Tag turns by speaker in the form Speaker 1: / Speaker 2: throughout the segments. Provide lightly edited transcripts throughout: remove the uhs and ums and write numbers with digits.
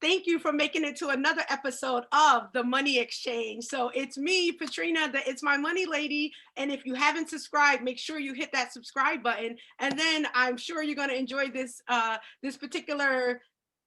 Speaker 1: Thank you for making it to another episode of The Money Exchange. So it's me, Patrina, the It's My Money Lady. And if you haven't subscribed, make sure you hit that subscribe button. And then I'm sure you're going to enjoy this particular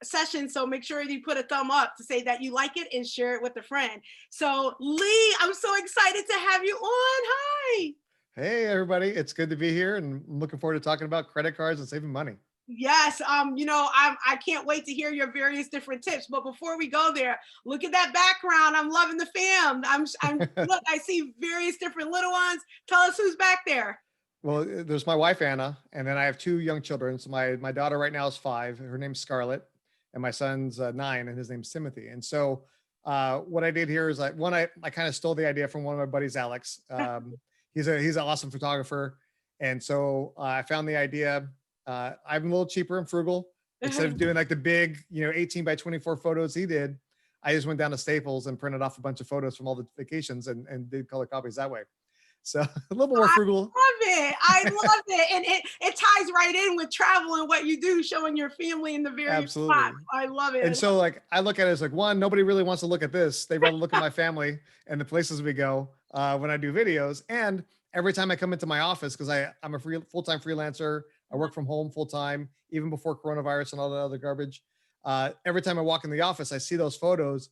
Speaker 1: session. So make sure you put a thumb up to say that you like it and share it with a friend. So Lee, I'm so excited to have you on. Hi.
Speaker 2: Hey, everybody. It's good to be here and I'm looking forward to talking about credit cards and saving money.
Speaker 1: Yes, I can't wait to hear your various different tips. But before we go there, look at that background. I'm loving the fam. I'm look, I see various different little ones. Tell us who's back there.
Speaker 2: Well, there's my wife, Anna, and then I have two young children. So my daughter right now is 5. Her name's Scarlett, and my son's 9, and his name's Timothy. And so what I did here is I kind of stole the idea from one of my buddies, Alex. He's an awesome photographer. And so I found the idea. I'm a little cheaper and frugal. Instead of doing like the big, 18 by 24 photos he did, I just went down to Staples and printed off a bunch of photos from all the vacations and did color copies that way. So a little more frugal.
Speaker 1: Love it. I love it. And it ties right in with travel and what you do, showing your family in the various
Speaker 2: Absolutely.
Speaker 1: spots. I love it.
Speaker 2: And so like I look at it as like, one, nobody really wants to look at this. They rather look at my family and the places we go when I do videos. And every time I come into my office, because I'm a full-time freelancer, I work from home full time, even before coronavirus and all that other garbage. Every time I walk in the office, I see those photos,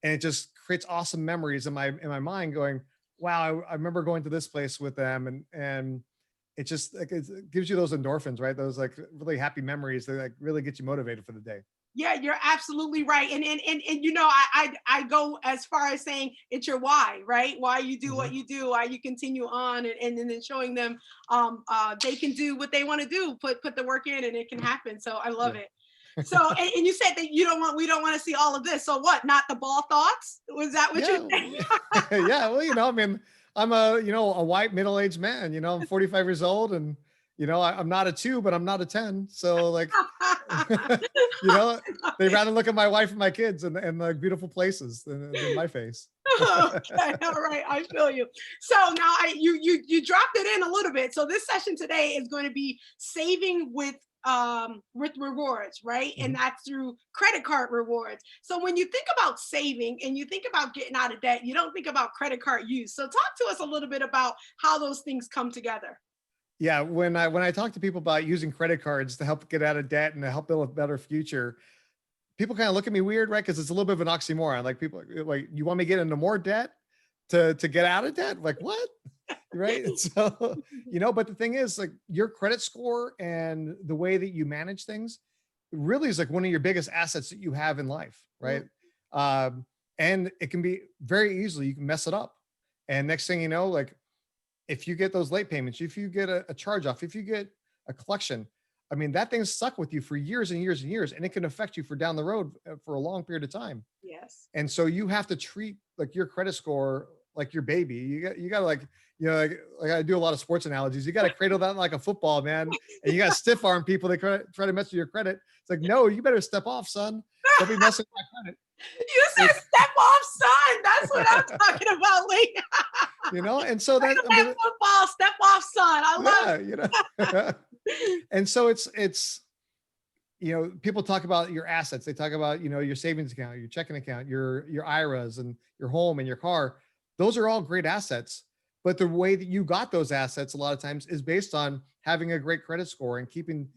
Speaker 2: and it just creates awesome memories in my mind. Going, wow, I remember going to this place with them, and it just like it gives you those endorphins, right? Those like really happy memories that like really get you motivated for the day.
Speaker 1: Yeah, you're absolutely right. And I go as far as saying it's your why, right? Why you do what
Speaker 2: Mhm.
Speaker 1: you do, why you continue on, and then showing them they can do what they want to do, put the work in and it can happen. So I love
Speaker 2: Yeah.
Speaker 1: it. So and you said that we don't want to see all of this. So what, not the ball thoughts? Was that what you're
Speaker 2: Yeah.
Speaker 1: saying?
Speaker 2: Yeah. Well, I mean, I'm a white middle-aged man, I'm 45 years old and, I'm not a 2, but I'm not a 10. So like, you know, they rather look at my wife and my kids and the beautiful places than my face.
Speaker 1: Okay, all right, I feel you. So now you dropped it in a little bit. So this session today is going to be saving with rewards, right? And
Speaker 2: Mhm.
Speaker 1: that's through credit card rewards. So when you think about saving and you think about getting out of debt, you don't think about credit card use. So talk to us a little bit about how those things come together.
Speaker 2: Yeah, when I talk to people about using credit cards to help get out of debt and to help build a better future, people kind of look at me weird, right? Because it's a little bit of an oxymoron. Like people like, you want me to get into more debt to get out of debt? Like what? Right? And so, but the thing is, like your credit score and the way that you manage things really is like one of your biggest assets that you have in life, right? And it can be very easily you can mess it up. And next thing you know, like if you get those late payments, if you get a charge off, if you get a collection, I mean, that thing's stuck with you for years and years and years, and it can affect you for down the road for a long period of time.
Speaker 1: Yes.
Speaker 2: And so you have to treat like your credit score like your baby. You got to like, like I do a lot of sports analogies. You got to cradle that like a football, man. And you got to stiff arm people that try to mess with your credit. It's like, no, you better step off, son. Don't be messing with my credit.
Speaker 1: You said step off, son. That's what I'm talking about, Lee.
Speaker 2: And so that, I
Speaker 1: That
Speaker 2: mean,
Speaker 1: football, step off, son. I love
Speaker 2: yeah, and so it's people talk about your assets. They talk about your savings account, your checking account, your IRAs, and your home and your car. Those are all great assets, but the way that you got those assets a lot of times is based on having a great credit score and keeping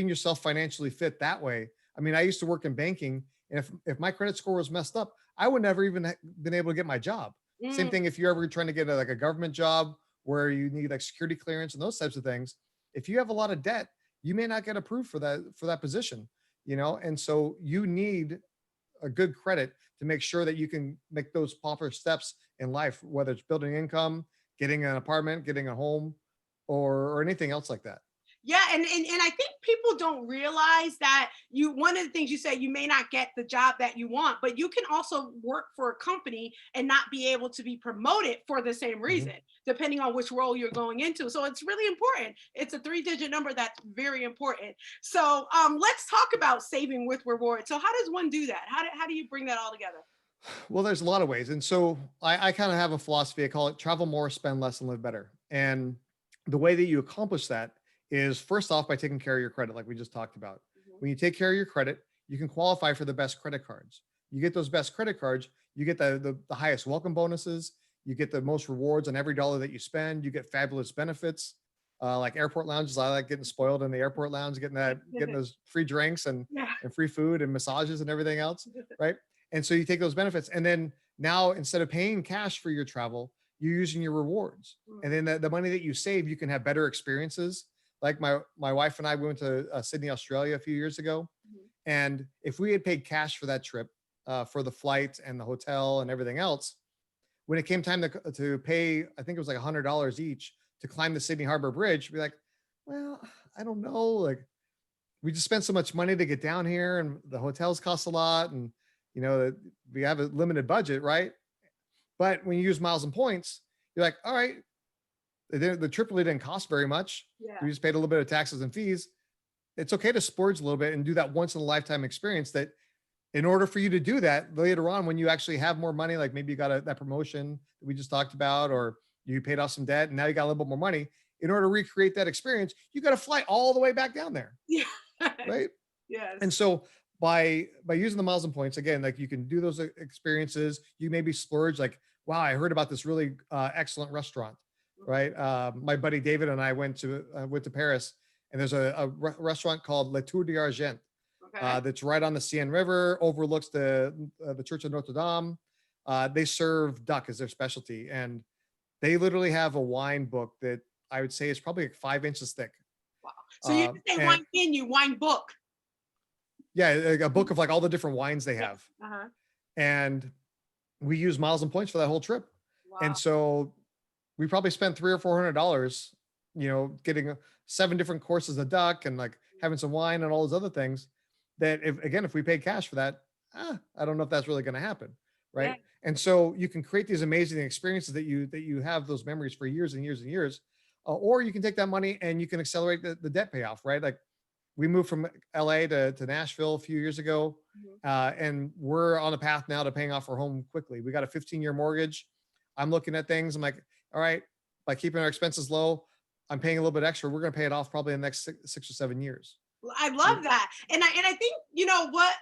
Speaker 2: yourself financially fit that way. I mean, I used to work in banking, and if my credit score was messed up, I would never even been able to get my job. Same
Speaker 1: it.
Speaker 2: thing if you're ever trying to get like a government job where you need like security clearance and those types of things. If you have a lot of debt, you may not get approved for that position, and so you need a good credit to make sure that you can make those proper steps in life, whether it's building income, getting an apartment, getting a home, or anything else like that.
Speaker 1: Yeah, and I think people don't realize that one of the things you say, you may not get the job that you want, but you can also work for a company and not be able to be promoted for the same
Speaker 2: Mhm.
Speaker 1: reason, depending on which role you're going into. So it's really important. It's a 3-digit number that's very important. So let's talk about saving with reward. So how does one do that? How do you bring that all together?
Speaker 2: Well, there's a lot of ways. And so I kind of have a philosophy. I call it travel more, spend less, and live better. And the way that you accomplish that is first off by taking care of your credit, like we just talked about.
Speaker 1: Mhm.
Speaker 2: When you take care of your credit, you can qualify for the best credit cards. You get those best credit cards, you get the highest welcome bonuses, you get the most rewards on every dollar that you spend, you get fabulous benefits. Like airport lounges, I like getting spoiled in the airport lounge, getting those free drinks
Speaker 1: Yeah.
Speaker 2: and free food and massages and everything else, right? And so you take those benefits, and then now instead of paying cash for your travel, you're using your rewards, and then the money that you save, you can have better experiences. Like my wife and I went to Sydney, Australia a few years ago,
Speaker 1: Mhm.
Speaker 2: and if we had paid cash for that trip, for the flight and the hotel and everything else, when it came time to pay, I think it was like $100 each to climb the Sydney Harbor Bridge, be like, well, I don't know, like we just spent so much money to get down here, and the hotels cost a lot, and we have a limited budget, right? But when you use miles and points, you're like, all right, the trip really didn't cost very much.
Speaker 1: Yeah.
Speaker 2: We just paid a little bit of taxes and fees. It's okay to splurge a little bit and do that once in a lifetime experience. That in order for you to do that later on, when you actually have more money, like maybe you got that promotion that we just talked about, or you paid off some debt and now you got a little bit more money. In order to recreate that experience, you got to fly all the way back down there,
Speaker 1: Yeah.
Speaker 2: right? And
Speaker 1: Yes.
Speaker 2: so by using the miles and points again, like you can do those experiences. You maybe splurge, like, wow, I heard about this really excellent restaurant, right? My buddy David and I went to Paris, and there's a restaurant called Le Tour d'Argent,
Speaker 1: Okay.
Speaker 2: that's right on the Seine River, overlooks the Church of Notre Dame. They serve duck as their specialty, and they literally have a wine book that I would say is probably like 5 inches thick.
Speaker 1: Wow. So you didn't say
Speaker 2: And
Speaker 1: wine menu, wine book.
Speaker 2: yeah, like a book of like all the different wines they
Speaker 1: Yeah.
Speaker 2: have.
Speaker 1: Uh-huh.
Speaker 2: And we use miles and points for that whole trip. And
Speaker 1: Wow.
Speaker 2: so we probably spent $300 or $400, getting 7 different courses of duck and like having some wine and all those other things. That if we paid cash for that, I don't know if that's really going to happen,
Speaker 1: Yeah.
Speaker 2: right? And so you can create these amazing experiences that you have those memories for years and years and years, or you can take that money and you can accelerate the debt payoff, right? Like we moved from LA to Nashville a few years ago,
Speaker 1: Mhm.
Speaker 2: and we're on a path now to paying off our home quickly. We got a 15-year mortgage. I'm looking at things. I'm like, all right, by keeping our expenses low, I'm paying a little bit extra. We're going to pay it off probably in the next 6 or 7 years.
Speaker 1: Well, I
Speaker 2: Yeah.
Speaker 1: love that. And I think, you know what,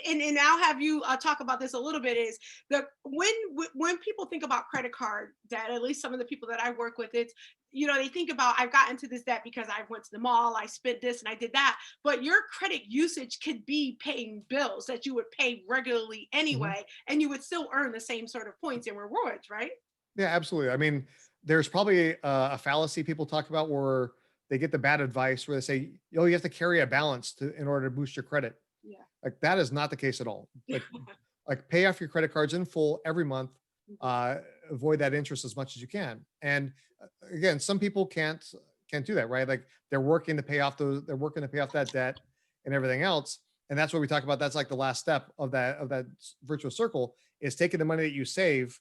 Speaker 1: and I'll have you talk about this a little bit, is the when people think about credit card debt, at least some of the people that I work with, it's, they think about, I've gotten to this debt because I went to the mall, I spent this and I did that. But your credit usage could be paying bills that you would pay regularly
Speaker 2: Mhm.
Speaker 1: anyway, and you would still earn the same sort of points and rewards, right?
Speaker 2: Yeah, absolutely. I mean, there's probably a fallacy people talk about where they get the bad advice where they say, oh, you have to carry a balance in order to boost your credit.
Speaker 1: Yeah.
Speaker 2: Like that is not the case at all. Like pay off your credit cards in full every month.
Speaker 1: Mhm.
Speaker 2: Uh, Avoid that interest as much as you can. And again, some people can't do that, right? Like they're working to pay off that debt and everything else. And that's what we talk about. That's like the last step of that virtuous circle, is taking the money that you save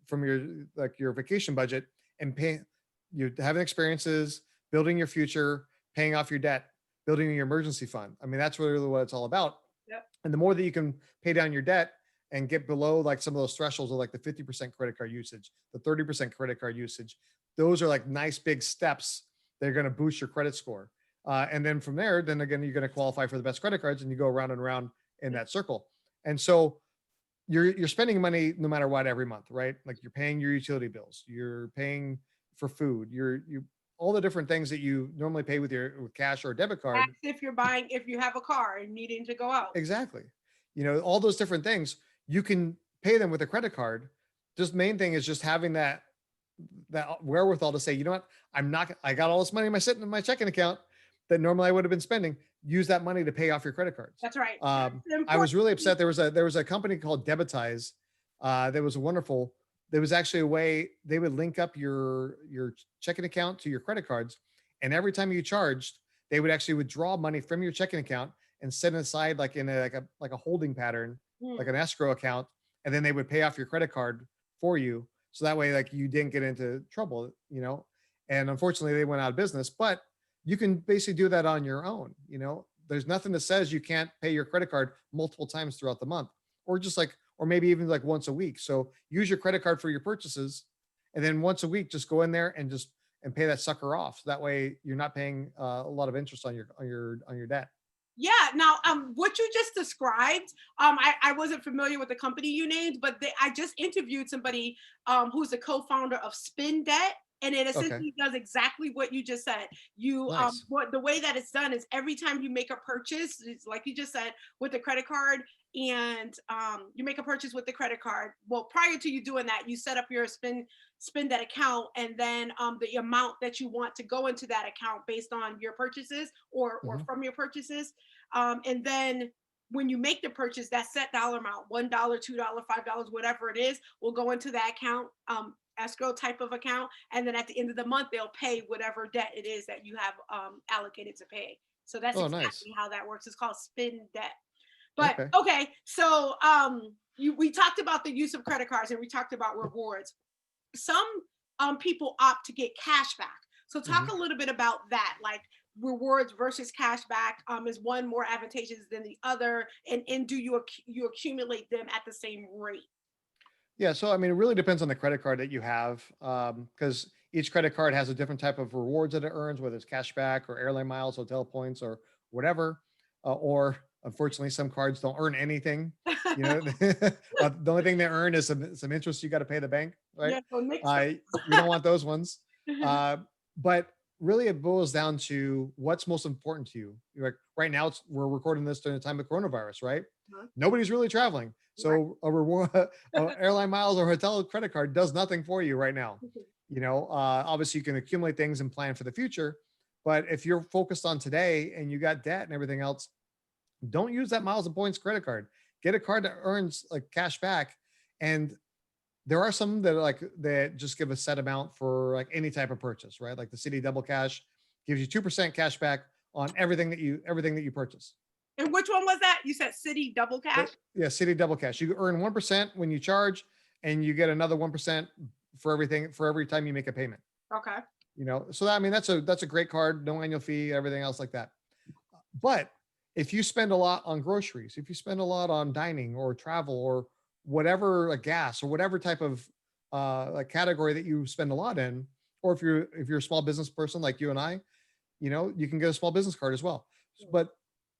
Speaker 2: from your vacation budget and pay you having experiences, building your future, paying off your debt, building your emergency fund. I mean, that's really what it's all about.
Speaker 1: Yep.
Speaker 2: And the more that you can pay down your debt and get below like some of those thresholds of like the 50% credit card usage, the 30% credit card usage, those are like nice big steps that are going to boost your credit score. And then from there, then again, you're going to qualify for the best credit cards, and you go around and around in that circle. And so you're spending money no matter what every month, right? Like you're paying your utility bills, you're paying for food, you all the different things that you normally pay with cash or a debit card.
Speaker 1: That's if you have a car and needing to go out.
Speaker 2: Exactly. All those different things, you can pay them with a credit card. Just main thing is just having that wherewithal to say, you know what, I got all this money in my sitting in my checking account that normally I would have been spending. Use that money to pay off your credit cards.
Speaker 1: That's right. That's
Speaker 2: I was
Speaker 1: important.
Speaker 2: really upset. There was a company called Debitize, that was wonderful. There was actually a way they would link up your checking account to your credit cards, and every time you charged, they would actually withdraw money from your checking account and set it aside like in a holding pattern, like
Speaker 1: Hmm.
Speaker 2: an escrow account, and then they would pay off your credit card for you. So that way, like you didn't get into trouble. And unfortunately, they went out of business. But you can basically do that on your own. There's nothing that says you can't pay your credit card multiple times throughout the month, or just like, or maybe even like once a week. So use your credit card for your purchases, and then once a week, just go in there and pay that sucker off. So that way, you're not paying a lot of interest on your debt.
Speaker 1: Yeah. Now, what you just described, I wasn't familiar with the company you named, but I just interviewed somebody who's a co-founder of Spin Debt, and it
Speaker 2: Okay,
Speaker 1: essentially does exactly what you just said. You,
Speaker 2: nice.
Speaker 1: what the way that it's done is every time you make a purchase, it's like you just said with the credit card, and you make a purchase with the credit card. Well, prior to you doing that, you set up your spend that account, and then the amount that you want to go into that account based on your purchases or
Speaker 2: Hmm.
Speaker 1: from your purchases, and then when you make the purchase, that set dollar amount, $1, $2, $5, whatever it is, will go into that account, escrow type of account, and then at the end of the month, they'll pay whatever debt it is that you have allocated to pay. So that's
Speaker 2: Oh, nice.
Speaker 1: exactly how that works. It's called spin debt. But
Speaker 2: Okay.
Speaker 1: okay, so we talked about the use of credit cards and we talked about rewards. Some people opt to get cash back. So talk
Speaker 2: Hmm.
Speaker 1: a little bit about that, like rewards versus cash back. Is one more advantageous than the other, and do you accumulate them at the same rate?
Speaker 2: Yeah, so I mean, it really depends on the credit card that you have, because each credit card has a different type of rewards that it earns, whether it's cash back or airline miles, hotel points, or whatever. Or unfortunately, some cards don't earn anything. You know, the only thing they earn is some interest you got to pay the bank, right?
Speaker 1: Yeah, so mix them.
Speaker 2: We don't want those ones. Uh, but really, it boils down to what's most important to you. Like right now, we're recording this during the time of coronavirus, right? Nobody's really traveling,
Speaker 1: Right.
Speaker 2: so a reward, airline miles or hotel credit card does nothing for you right now. Obviously you can accumulate things and plan for the future, but if you're focused on today and you got debt and everything else, don't use that miles and points credit card. Get a card that earns like cash back. And there are some that are like that just give a set amount for like any type of purchase, right? Like the City Double Cash gives you 2% cash back on everything that you purchase.
Speaker 1: And which one was that? You said City Double Cash?
Speaker 2: Yeah, City Double Cash. You earn 1% when you charge, and you get another 1% for every time you make a payment.
Speaker 1: Okay.
Speaker 2: So I mean that's a great card, no annual fee, everything else like that. But if you spend a lot on groceries, if you spend a lot on dining or travel or whatever, like gas or whatever type of like category that you spend a lot in, or if you're a small business person like you and I, you can get a small business card as well. But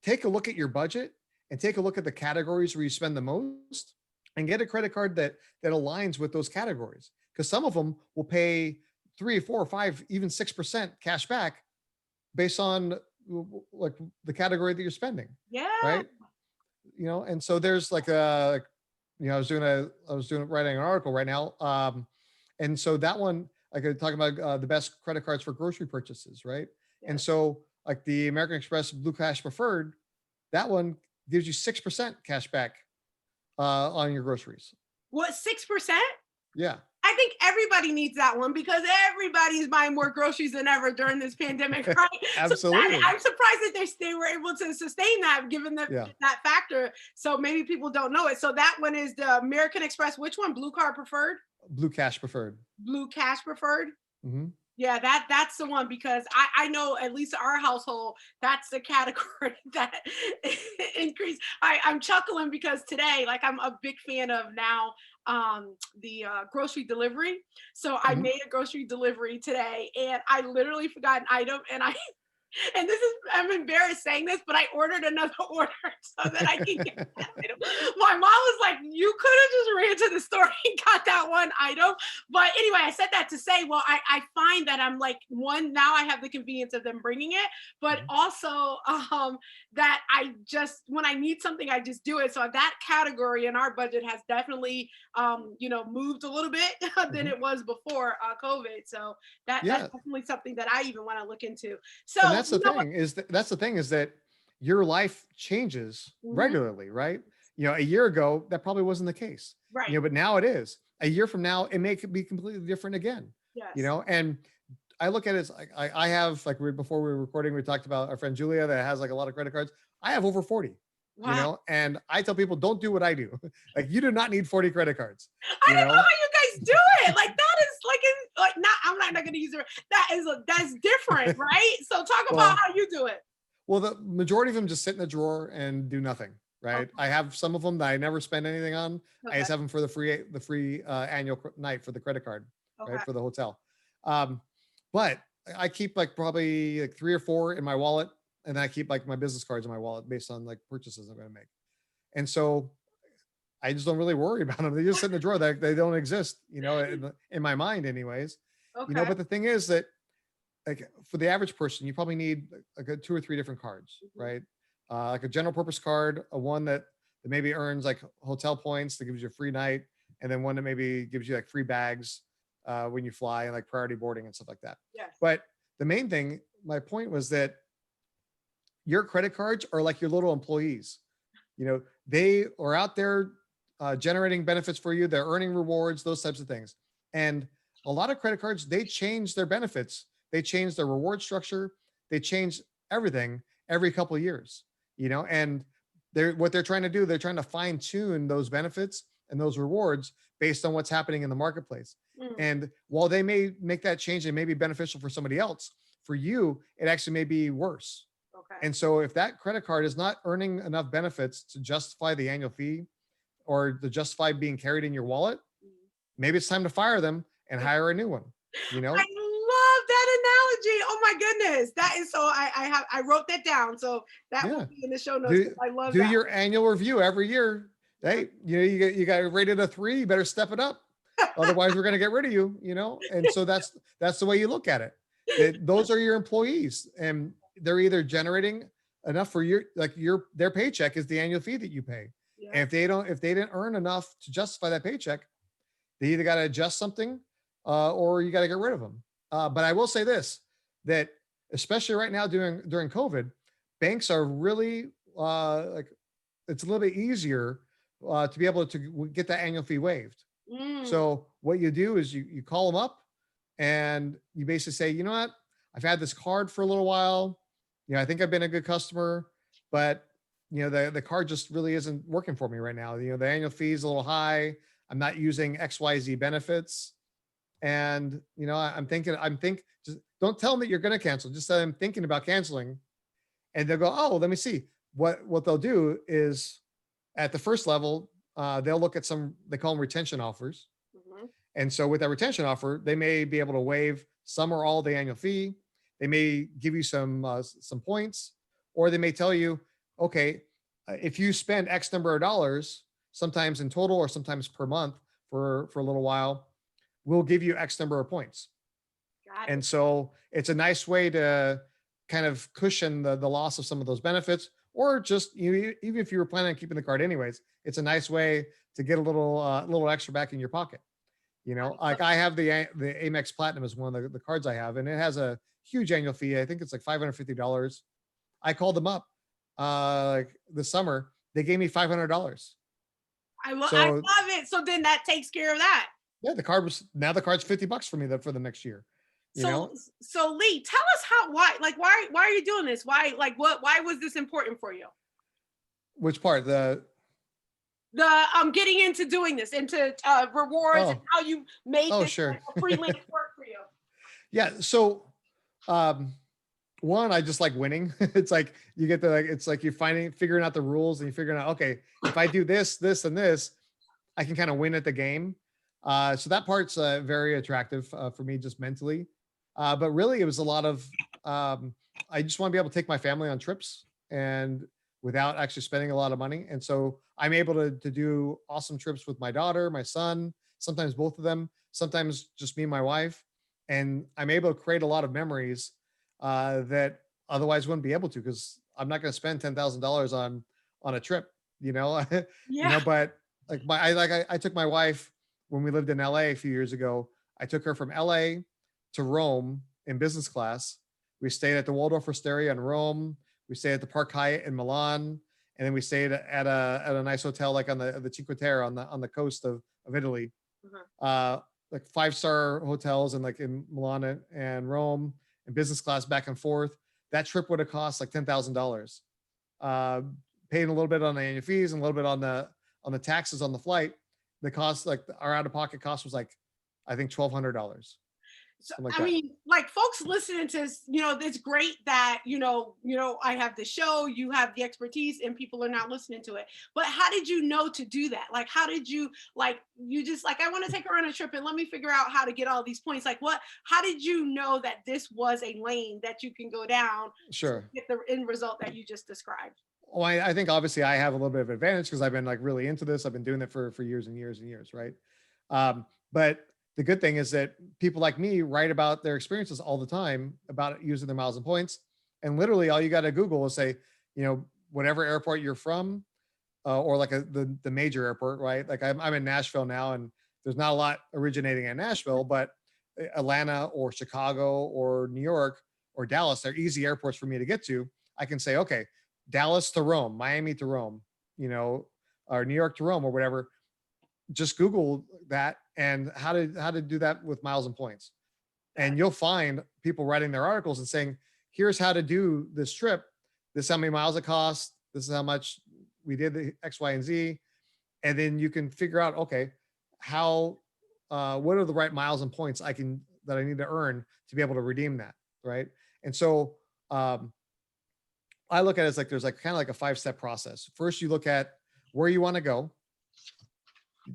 Speaker 2: take a look at your budget and take a look at the categories where you spend the most and get a credit card that aligns with those categories. Because some of them will pay 3 or 4 or 5, even 6% cash back based on like the category that you're spending,
Speaker 1: Yeah.
Speaker 2: right? And so there's like a I was doing writing an article right now. And so that one, I could talk about the best credit cards for grocery purchases, right? And
Speaker 1: Yes.
Speaker 2: so like the American Express Blue Cash Preferred, that one gives you 6% cash back on your groceries.
Speaker 1: What, 6%?
Speaker 2: Yeah,
Speaker 1: I think everybody needs that one because everybody's buying more groceries than ever during this pandemic, right? So
Speaker 2: absolutely.
Speaker 1: I'm surprised that they were able to sustain that given
Speaker 2: Yeah,
Speaker 1: that factor. So maybe people don't know it. So that one is the American Express. Which one? Blue Card Preferred?
Speaker 2: Blue Cash Preferred.
Speaker 1: Blue Cash Preferred?
Speaker 2: Hmm.
Speaker 1: Yeah, that's the one because I know at least our household, that's the category that increased. I'm chuckling because today, like I'm a big fan of now the grocery delivery. So I
Speaker 2: Hmm.
Speaker 1: made a grocery delivery today and I literally forgot an item and I and this is, I'm embarrassed saying this, but I ordered another order so that I can get that item. My mom was like, you could have just ran to the store and got that one item. But anyway, I said that to say, well, I find that I'm like, one, now I have the convenience of them bringing it, but
Speaker 2: Hmm.
Speaker 1: also that I just, when I need something, I just do it. So that category in our budget has definitely, moved a little bit than
Speaker 2: Hmm.
Speaker 1: it was before COVID. So that's
Speaker 2: Yeah,
Speaker 1: definitely something that I even want to look into.
Speaker 2: and
Speaker 1: So,
Speaker 2: that's the
Speaker 1: you know what?
Speaker 2: thing is that your life changes
Speaker 1: Mhm.
Speaker 2: regularly, right? A year ago that probably wasn't the case,
Speaker 1: Right.
Speaker 2: but now it is. A year from now it may be completely different again.
Speaker 1: Yes.
Speaker 2: And I look at it as like I have, like, before we were recording, we talked about our friend Julia that has like a lot of credit cards. I have over 40.
Speaker 1: Wow.
Speaker 2: And I tell people, don't do what I do. Like, you do not need 40 credit cards.
Speaker 1: I
Speaker 2: you
Speaker 1: don't know
Speaker 2: know
Speaker 1: how you guys do it. Like that is like not I'm not gonna use it. That's different, right? So talk about
Speaker 2: well
Speaker 1: how you do it.
Speaker 2: the majority of them just sit in the drawer and do nothing, right?
Speaker 1: Okay.
Speaker 2: I have some of them that I never spend anything on. I
Speaker 1: Okay.
Speaker 2: just have them for the free annual night for the credit card, right,
Speaker 1: Okay.
Speaker 2: for the hotel. um but I keep like probably like 3 or 4 in my wallet, and then I keep like my business cards in my wallet based on like purchases I'm going to make. And so I just don't really worry about them. They just sit in the drawer. They don't exist, in my mind anyways.
Speaker 1: Okay.
Speaker 2: But the thing is that like for the average person, you probably need like a two or three different cards,
Speaker 1: Mhm.
Speaker 2: right? Like a general purpose card, a one that maybe earns like hotel points that gives you a free night, and then one that maybe gives you like free bags when you fly and like priority boarding and stuff like that.
Speaker 1: Yes.
Speaker 2: But the main thing, my point was that your credit cards are like your little employees. They are out there generating benefits for you. They're earning rewards, those types of things. And a lot of credit cards, they change their benefits. They change their reward structure. They change everything every couple of years, and they're trying to do, they're trying to fine tune those benefits and those rewards based on what's happening in the marketplace.
Speaker 1: Mm,
Speaker 2: And while they may make that change and may be beneficial for somebody else, for you, it actually may be worse.
Speaker 1: okay.
Speaker 2: And so if that credit card is not earning enough benefits to justify the annual fee or to justify being carried in your wallet,
Speaker 1: Mm.
Speaker 2: maybe it's time to fire them and hire a new one, you
Speaker 1: I
Speaker 2: know?
Speaker 1: love that analogy. Oh my goodness. That is so I wrote that down. So that will
Speaker 2: Yeah.
Speaker 1: be in the show notes.
Speaker 2: Do
Speaker 1: I love
Speaker 2: do
Speaker 1: that.
Speaker 2: your annual review every year. Hey, you got rated a 3, you better step it up. Otherwise, we're gonna get rid of you. And so that's the way you look at it. That those are your employees, and they're either generating enough for their paycheck is the annual fee that you pay.
Speaker 1: Yeah.
Speaker 2: And if they didn't earn enough to justify that paycheck, they either got to adjust something or you got to get rid of them. But I will say this, that especially right now during COVID, banks are really like it's a little bit easier to be able to get that annual fee waived.
Speaker 1: Mm,
Speaker 2: So what you do is you call them up and you basically say, you know what, I've had this card for a little while. I think I've been a good customer, but the card just really isn't working for me right now. The annual fee is a little high. I'm not using XYZ benefits. And just don't tell them that you're going to cancel. Just say I'm thinking about canceling. And they'll go, oh, well, let me see. What they'll do is at the first level, they'll look at they call them retention offers.
Speaker 1: mhm.
Speaker 2: And so with that retention offer, they may be able to waive some or all the annual fee. They may give you some points, or they may tell you, okay, if you spend X number of dollars, sometimes in total or sometimes per month for a little while, we'll give you X number of points.
Speaker 1: Got it.
Speaker 2: And so it's a nice way to kind of cushion the loss of some of those benefits, or just even if you were planning on keeping the card anyways, it's a nice way to get a little extra back in your pocket. Like I have the Amex Platinum is one of the cards I have, and it has a huge annual fee. I think it's like $550. I called them up like this summer. They gave me $500.
Speaker 1: I
Speaker 2: So
Speaker 1: love it. So then that takes care of that.
Speaker 2: yeah, the card's $50 for me for the next year. You
Speaker 1: So
Speaker 2: know,
Speaker 1: so Lee, tell us why are you doing this? Why was this important for you?
Speaker 2: which part?
Speaker 1: The getting into doing this, into rewards, and
Speaker 2: Oh,
Speaker 1: how you made
Speaker 2: oh,
Speaker 1: this
Speaker 2: sure.
Speaker 1: like a freelance work for you.
Speaker 2: Yeah. So, um, one, I just like winning. It's like you get it's like you're figuring out the rules and you're figuring out, okay, if I do this, this, and this, I can kind of win at the game. So that part's very attractive for me just mentally. But really, it was a lot of, I just want to be able to take my family on trips and without actually spending a lot of money. And so I'm able to do awesome trips with my daughter, my son, sometimes both of them, sometimes just me and my wife. And I'm able to create a lot of memories that otherwise wouldn't be able to because I'm not going to spend $10,000 on a trip, you know,
Speaker 1: Yeah.
Speaker 2: but I took my wife when we lived in LA a few years ago. I took her from LA to Rome in business class. We stayed at the Waldorf Astoria in Rome. We stayed at the Park Hyatt in Milan, and then we stayed at a nice hotel like on the Cinque Terre on the coast of Italy.
Speaker 1: Mhm.
Speaker 2: Like 5-star hotels and like in Milan and Rome and business class back and forth. That trip would have cost like $10,000. Uh, Paying a little bit on the annual fees and a little bit on the taxes on the flight. The cost, like our out of pocket cost was like I think $1,200.
Speaker 1: So
Speaker 2: something like
Speaker 1: I
Speaker 2: that.
Speaker 1: mean, like folks listening to this, it's great that I have the show, you have the expertise, and people are now listening to it. But how did you know to do that? Like, how did you you just like I want to take her on a trip and let me figure out how to get all these points. Like, what? How did you know that this was a lane that you can go down to
Speaker 2: Sure.
Speaker 1: get the end result that you just described?
Speaker 2: Well, I think obviously I have a little bit of advantage because I've been like really into this. I've been doing it for years and years and years, right? But the good thing is that people like me write about their experiences all the time about using their miles and points. And literally, all you got to Google is say, whatever airport you're from, or like the major airport, right? Like I'm in Nashville now, and there's not a lot originating in Nashville, but Atlanta or Chicago or New York or Dallas, they're easy airports for me to get to. I can say, okay, Dallas to Rome, Miami to Rome, or New York to Rome or whatever. Just Google that and how to do that with miles and points.
Speaker 1: That
Speaker 2: And you'll find people writing their articles and saying, here's how to do this trip. This is how many miles it costs. This is how much we did the X, Y, and Z. And then you can figure out, okay, how what are the right miles and points that I need to earn to be able to redeem that. Right. And so I look at it as like there's like kind of like a 5-step process. First, you look at where you want to go.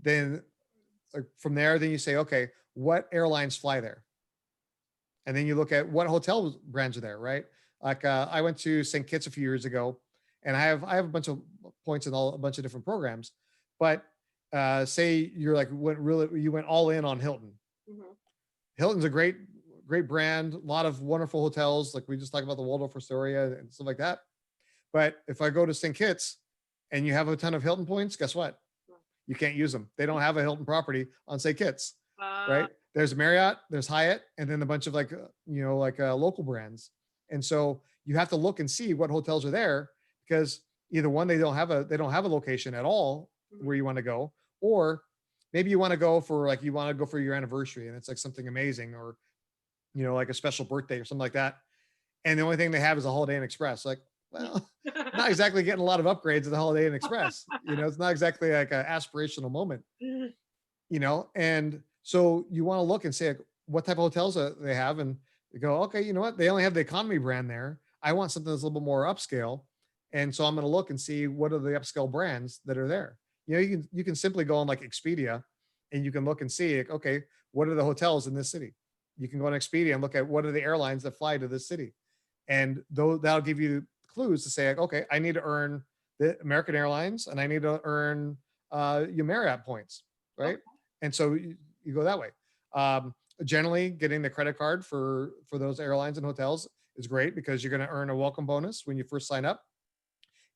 Speaker 2: Then from there, then you say, okay, what airlines fly there? And then you look at what hotel brands are there, right? Like I went to St. Kitts a few years ago, and I have a bunch of points in a bunch of different programs. But say you're like you went all in on Hilton.
Speaker 1: mhm.
Speaker 2: Hilton's a great brand, a lot of wonderful hotels. Like we just talked about the Waldorf Astoria and stuff like that. But if I go to St. Kitts and you have a ton of Hilton points, guess what? You can't use them. They don't have a Hilton property on St. Kitts,
Speaker 1: Uh,
Speaker 2: right? There's Marriott, there's Hyatt, and then a bunch of local brands. And so you have to look and see what hotels are there because either one, they don't have a location at all
Speaker 1: mhm.
Speaker 2: where you want to go, or maybe you want to go for your anniversary and it's like something amazing, or like a special birthday or something like that. And the only thing they have is a Holiday Inn Express. Like, well, not exactly getting a lot of upgrades at the Holiday Inn Express. It's not exactly like an aspirational moment. And so you want to look and say like, what type of hotels they have, and you go, okay, you know what? They only have the economy brand there. I want something that's a little bit more upscale, and so I'm going to look and see what are the upscale brands that are there. You can simply go on like Expedia, and you can look and see, like, okay, what are the hotels in this city? You can go on Expedia and look at what are the airlines that fly to this city, and though that'll give you clues to say, like, okay, I need to earn the American Airlines, and I need to earn your Marriott points, right?
Speaker 1: Okay.
Speaker 2: And so you go that way. Generally, getting the credit card for those airlines and hotels is great because you're going to earn a welcome bonus when you first sign up,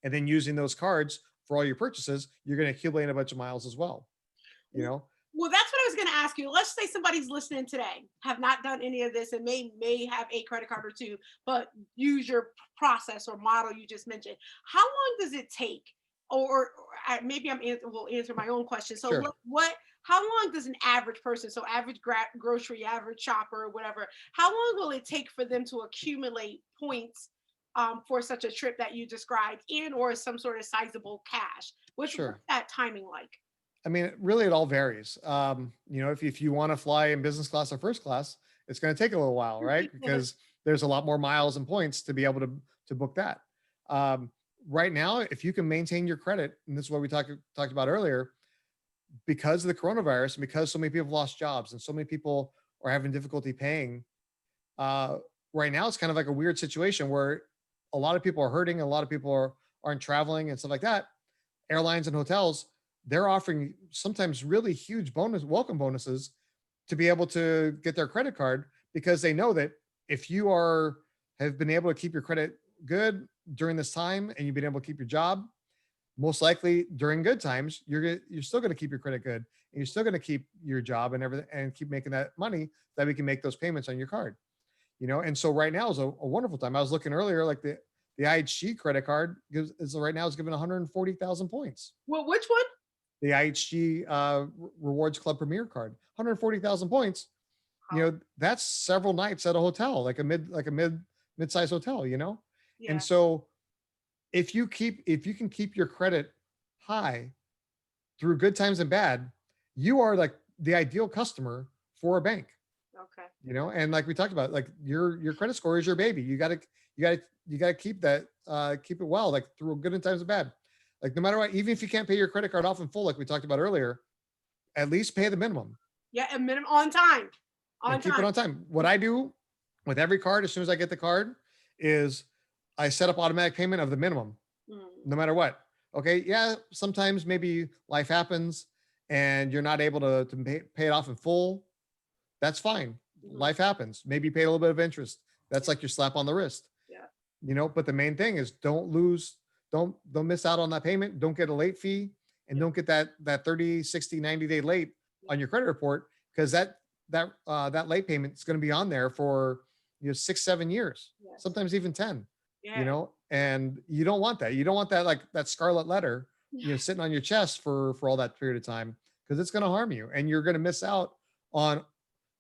Speaker 2: and then using those cards for all your purchases, you're going to accumulate a bunch of miles as well. You
Speaker 1: W-
Speaker 2: know,
Speaker 1: Well, that's what I was going to ask you. Let's say somebody's listening today, have not done any of this, and may have a credit card or two, but use your process or model you just mentioned. How long does it take? Maybe will answer my own question. So,
Speaker 2: sure.
Speaker 1: How long does an average person, so average grocery, average shopper, whatever, how long will it take for them to accumulate points for such a trip that you described, and or some sort of sizable cash? What's
Speaker 2: Sure.
Speaker 1: that timing like?
Speaker 2: I mean, really, it all varies. If you want to fly in business class or first class, it's going to take a little while, right? Because there's a lot more miles and points to be able to book that. Um, right now, if you can maintain your credit, and this is what we talked about earlier, because of the coronavirus, and because so many people have lost jobs and so many people are having difficulty paying, uh, right now it's kind of like a weird situation where a lot of people are hurting, a lot of people aren't traveling and stuff like that. Airlines and hotels, they're offering sometimes really huge welcome bonuses to be able to get their credit card because they know that if you have been able to keep your credit good during this time and you've been able to keep your job, most likely during good times, you're still going to keep your credit good and you're still going to keep your job and everything and keep making that money that we can make those payments on your card. And so right now is a wonderful time. I was looking earlier, like the IHG credit card right now is giving 140,000 points.
Speaker 1: Well, which one?
Speaker 2: The IHG Rewards Club Premier card, 140,000 points.
Speaker 1: Oh,
Speaker 2: That's several nights at a hotel, like a mid-sized hotel. And
Speaker 1: yeah.
Speaker 2: so if you can keep your credit high through good times and bad, you are like the ideal customer for a bank.
Speaker 1: Okay.
Speaker 2: and like we talked about, like your credit score is your baby. You gotta keep that, keep it well, like through good and times and bad. Like no matter what, even if you can't pay your credit card off in full, like we talked about earlier, at least pay the minimum
Speaker 1: Yeah, a minimum on time.
Speaker 2: and
Speaker 1: On
Speaker 2: keep it
Speaker 1: time.
Speaker 2: on time. What I do with every card, as soon as I get the card, is I set up automatic payment of the minimum,
Speaker 1: Mm,
Speaker 2: no matter what. Okay, yeah, sometimes maybe life happens and you're not able to pay it off in full. That's fine.
Speaker 1: mhm.
Speaker 2: Life happens. Maybe you pay a little bit of interest. That's like your slap on the wrist.
Speaker 1: Yeah.
Speaker 2: But the main thing is don't miss out on that payment. Don't get a late fee and
Speaker 1: Yeah.
Speaker 2: don't get that 30, 60, 90-day late
Speaker 1: Yeah.
Speaker 2: on your credit report, because that late payment is going to be on there for 6, 7 years,
Speaker 1: Yes.
Speaker 2: sometimes even 10,
Speaker 1: Yeah.
Speaker 2: and you don't want that. You don't want that, like that scarlet letter, sitting on your chest for all that period of time, because it's going to harm you and you're going to miss out on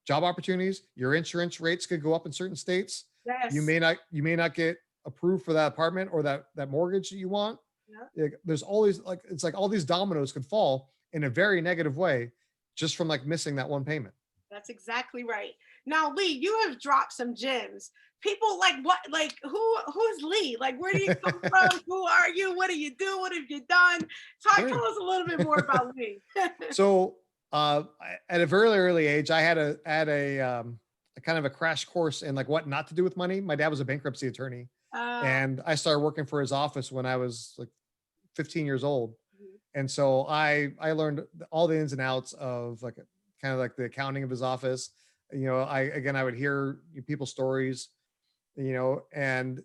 Speaker 2: job opportunities. Your insurance rates could go up in certain states. You
Speaker 1: Yes.
Speaker 2: may not get approved for that apartment or that mortgage that you want.
Speaker 1: Yeah.
Speaker 2: There's always, like, it's like all these dominoes could fall in a very negative way just from like missing that one payment.
Speaker 1: That's exactly right. Now, Lee, you have dropped some gems. People like what? Like who's Lee? Like where do you come from? Who are you? What do you do? What have you done? Tell
Speaker 2: Sure.
Speaker 1: us a little bit more about Lee.
Speaker 2: So at a very early age, I had a kind of a crash course in like what not to do with money. My dad was a bankruptcy attorney,
Speaker 1: uh,
Speaker 2: and I started working for his office when I was like 15 years old.
Speaker 1: mhm.
Speaker 2: And so I learned all the ins and outs of like kind of like the accounting of his office. I would hear people's stories, and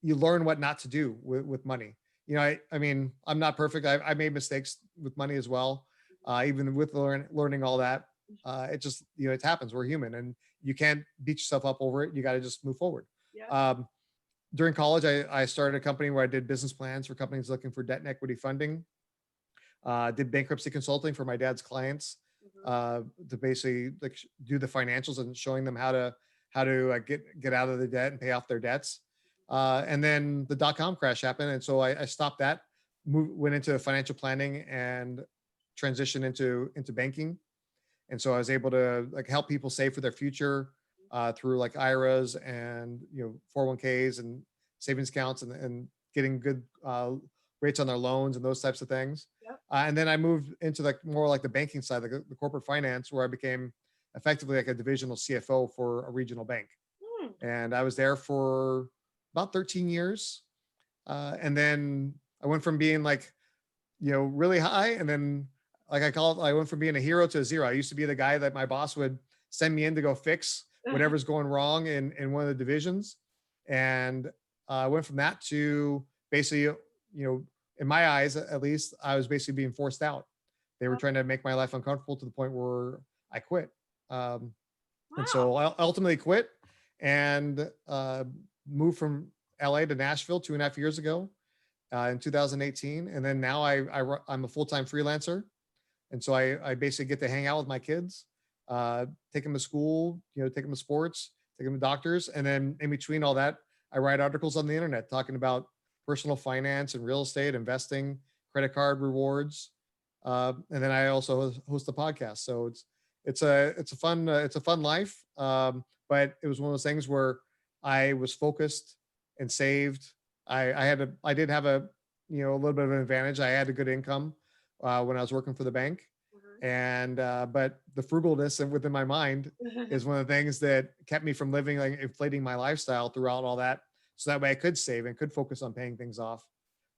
Speaker 2: you learn what not to do with money. I mean, I'm not perfect. I made mistakes with money as well. Even with learning all that, it just, it happens. We're human, and you can't beat yourself up over it. You got to just move forward.
Speaker 1: Yeah.
Speaker 2: During college, I started a company where I did business plans for companies looking for debt and equity funding. Did bankruptcy consulting for my dad's clients,
Speaker 1: Mhm.
Speaker 2: to basically like do the financials and showing them how to get out of the debt and pay off their debts. And then the dot-com crash happened, and so I stopped that, went into financial planning and transitioned into banking. And so I was able to like help people save for their future, through like IRAs and 401ks and savings accounts, and getting good rates on their loans and those types of things.
Speaker 1: Yep.
Speaker 2: And then I moved into like more like the banking side, like the corporate finance, where I became effectively like a divisional CFO for a regional bank.
Speaker 1: Hmm.
Speaker 2: And I was there for about 13 years. And then I went from being like, really high. And then, like I call it, I went from being a hero to a zero. I used to be the guy that my boss would send me in to go fix whatever's going wrong in one of the divisions. And I went from that to basically, in my eyes, at least, I was basically being forced out. They were trying to make my life uncomfortable to the point where I quit. Um, and
Speaker 1: Wow.
Speaker 2: so I ultimately quit and moved from LA to Nashville 2.5 years ago, in 2018. And then now I'm a full-time freelancer. And so I basically get to hang out with my kids, take them to school, take them to sports, take them to doctors. And then in between all that, I write articles on the internet talking about personal finance and real estate, investing, credit card rewards. And then I also host a podcast. So it's a fun life. But it was one of those things where I was focused and saved. I did have a little bit of an advantage. I had a good income when I was working for the bank, and but the frugalness within my mind
Speaker 1: Mhm.
Speaker 2: is one of the things that kept me from living like inflating my lifestyle throughout all that, so that way I could save and could focus on paying things off,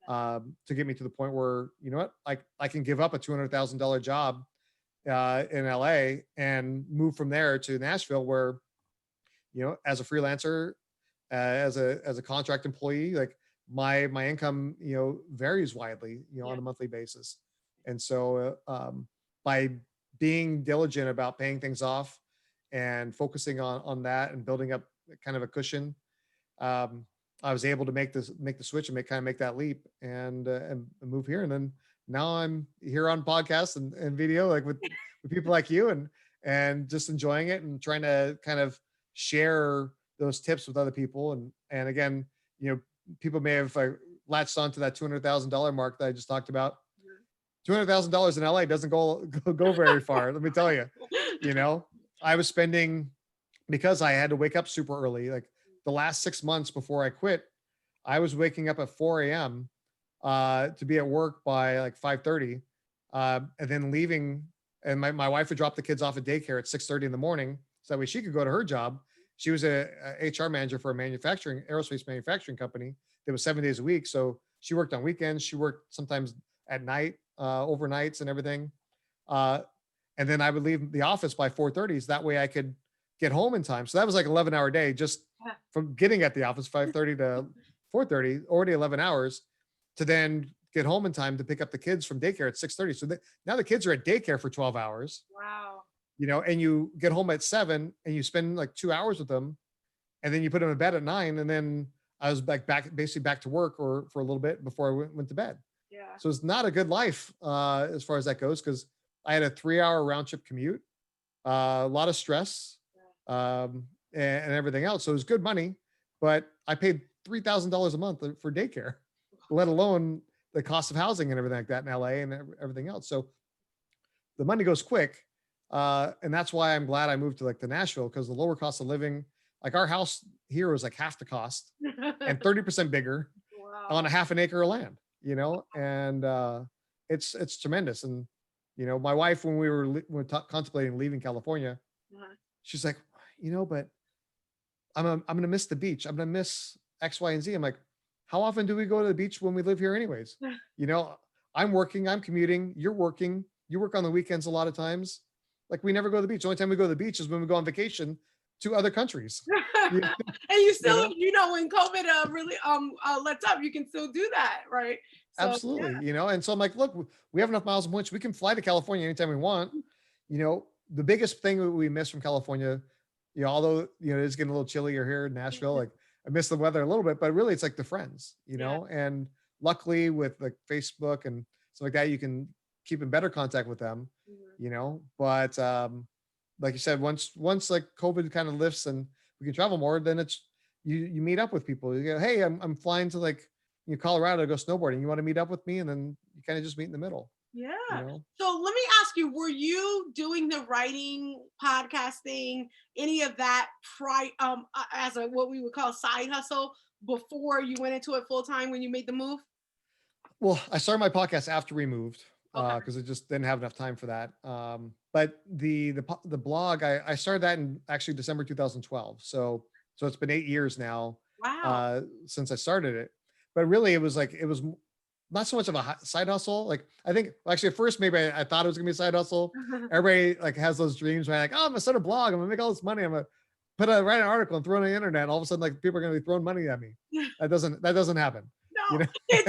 Speaker 2: to get me to the point where, what, I can give up a $200,000 job in LA and move from there to Nashville, where, as a freelancer, as a contract employee, like my income, varies widely,
Speaker 1: Yeah.
Speaker 2: on a monthly basis. And so, by being diligent about paying things off and focusing on that and building up kind of a cushion, um, I was able to make the switch and make that leap and move here. And then now I'm here on podcasts and video, like with people like you, and just enjoying it and trying to kind of share those tips with other people. And again, people may have latched onto that $200,000 mark that I just talked about. $200,000 in LA doesn't go very far. Let me tell you, I was spending because I had to wake up super early, like the last 6 months before I quit, I was waking up at 4 a.m. To be at work by like 5:30, and then leaving. And my wife would drop the kids off at daycare at 6:30 in the morning, so that way she could go to her job. She was a HR manager for a aerospace manufacturing company that was 7 days a week. So she worked on weekends. She worked sometimes at night, overnights and everything. Uh, and then I would leave the office by 4:30, so that way I could get home in time. So that was like 11-hour day just
Speaker 1: Yeah.
Speaker 2: from getting at the office 5:30 to 4:30, already 11 hours, to then get home in time to pick up the kids from daycare at 6:30. So now the kids are at daycare for 12 hours,
Speaker 1: Wow.
Speaker 2: and you get home at 7 and you spend like 2 hours with them, and then you put them in bed at 9. And then I was basically back to work or for a little bit before I went to bed.
Speaker 1: Yeah.
Speaker 2: So it's not a good life as far as that goes, because I had a 3-hour round trip commute, a lot of stress, and everything else. So it was good money, but I paid $3,000 a month for daycare, let alone the cost of housing and everything like that in LA and everything else. So the money goes quick. And that's why I'm glad I moved to like to Nashville, because the lower cost of living, like our house here was like half the cost and 30% bigger on
Speaker 1: Wow.
Speaker 2: a half an acre of land, and it's tremendous. And my wife, when we were contemplating leaving California,
Speaker 1: Uh-huh.
Speaker 2: she's like, but I'm gonna miss the beach. I'm gonna miss X, Y, and Z. I'm like, how often do we go to the beach when we live here, anyways? You know, I'm working, I'm commuting, you're working, you work on the weekends a lot of times. Like we never go to the beach. The only time we go to the beach is when we go on vacation to other countries. You know,
Speaker 1: And you
Speaker 2: you
Speaker 1: still,
Speaker 2: know?
Speaker 1: when COVID really lets up, you can still do that, right? So
Speaker 2: Absolutely. And so I'm like, look, we have enough miles and points. We can fly to California anytime we want. The biggest thing that we miss from California, although, it's getting a little chillier here in Nashville, like I miss the weather a little bit, but really it's like the friends,
Speaker 1: yeah.
Speaker 2: and luckily with like Facebook and stuff like that, you can keep in better contact with them,
Speaker 1: Mhm.
Speaker 2: but, like you said, once like COVID kind of lifts and we can travel more, then you meet up with people. You go, hey, I'm flying to like, Colorado to go snowboarding. You want to meet up with me? And then you kind of just meet in the middle, you
Speaker 1: Yeah.
Speaker 2: know?
Speaker 1: So let me ask you, were you doing the writing, podcasting, any of that as a what we would call side hustle before you went into it full time when you made the move?
Speaker 2: Well, I started my podcast after we moved,
Speaker 1: Okay.
Speaker 2: because I just didn't have enough time for that. But the blog, I started that in actually December 2012. So it's been 8 years now,
Speaker 1: Wow.
Speaker 2: since I started it. But really, it was not so much of a side hustle. Like I think, well, actually, at first maybe I thought it was gonna be a side hustle. Everybody like has those dreams where like, oh, I'm gonna start a blog. I'm gonna make all this money. I'm gonna write an article and throw it on the internet. And all of a sudden, like people are gonna be throwing money at me. That doesn't happen. You
Speaker 1: No,
Speaker 2: know.
Speaker 1: it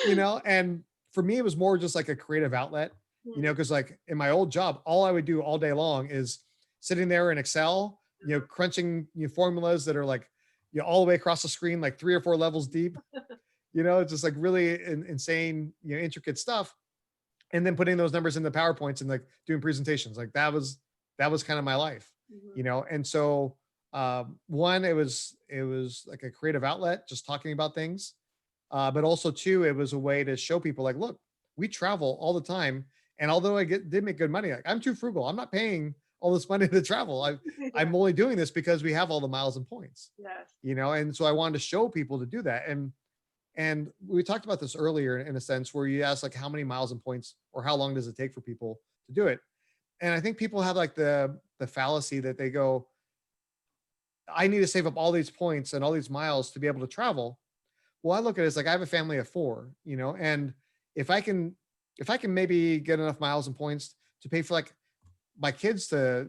Speaker 1: doesn't.
Speaker 2: And for me it was more just like a creative outlet,
Speaker 1: Mhm.
Speaker 2: because like in my old job all I would do all day long is sitting there in Excel, crunching formulas that are like all the way across the screen, like 3 or 4 levels deep. It's just like really insane, intricate stuff, and then putting those numbers in the PowerPoints and like doing presentations. Like that was kind of my life.
Speaker 1: Mhm.
Speaker 2: And so, one, it was like a creative outlet, just talking about things, but also two, it was a way to show people like, look, we travel all the time, and although did make good money, like I'm too frugal. I'm not paying all this money to travel.
Speaker 1: Yeah.
Speaker 2: I'm only doing this because we have all the miles and points.
Speaker 1: Yes.
Speaker 2: And so I wanted to show people to do that. And we talked about this earlier in a sense where you asked like how many miles and points or how long does it take for people to do it. And I think people have like the fallacy that they go, I need to save up all these points and all these miles to be able to travel. Well, I look at it as like I have a family of four, and if I can if I can maybe get enough miles and points to pay for like my kids so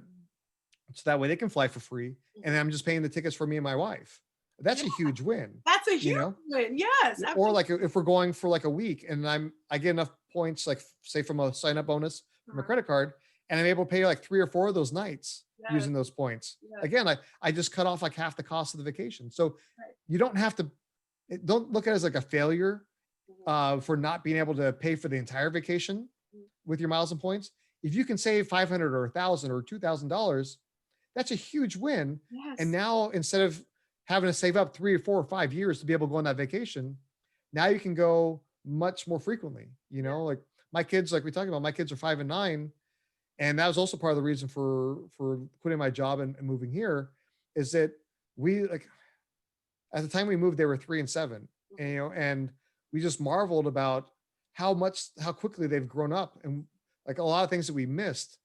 Speaker 2: that way they can fly for free, and
Speaker 1: Mhm.
Speaker 2: then I'm just paying the tickets for me and my wife. That's
Speaker 1: Yeah,
Speaker 2: a huge win,
Speaker 1: that's a
Speaker 2: you
Speaker 1: huge
Speaker 2: know?
Speaker 1: win. Yes,
Speaker 2: Or
Speaker 1: absolutely.
Speaker 2: like if we're going for like a week and I get enough points, like say from a sign up bonus from a
Speaker 1: Uh-huh.
Speaker 2: credit card, and I'm able to pay like 3 or 4 of those nights
Speaker 1: Yes,
Speaker 2: using those points.
Speaker 1: yes,
Speaker 2: Again, I just cut off like half the cost of the vacation. So
Speaker 1: right.
Speaker 2: you don't have to don't look at it as like a failure,
Speaker 1: Mhm.
Speaker 2: for not being able to pay for the entire vacation
Speaker 1: Mhm.
Speaker 2: with your miles and points. If you can save 500 or 1,000 or $2,000, that's a huge win. And
Speaker 1: Yes.
Speaker 2: now instead of having to save up 3 or 4 or 5 years to be able to go on that vacation, now you can go much more frequently.
Speaker 1: Yeah.
Speaker 2: Like my kids, like we talked about, my kids are 5 and 9. And that was also part of the reason for quitting my job and moving here, is that we like at the time we moved, they were 3 and 7, and, and we just marveled about how quickly they've grown up, and like a lot of things that we missed,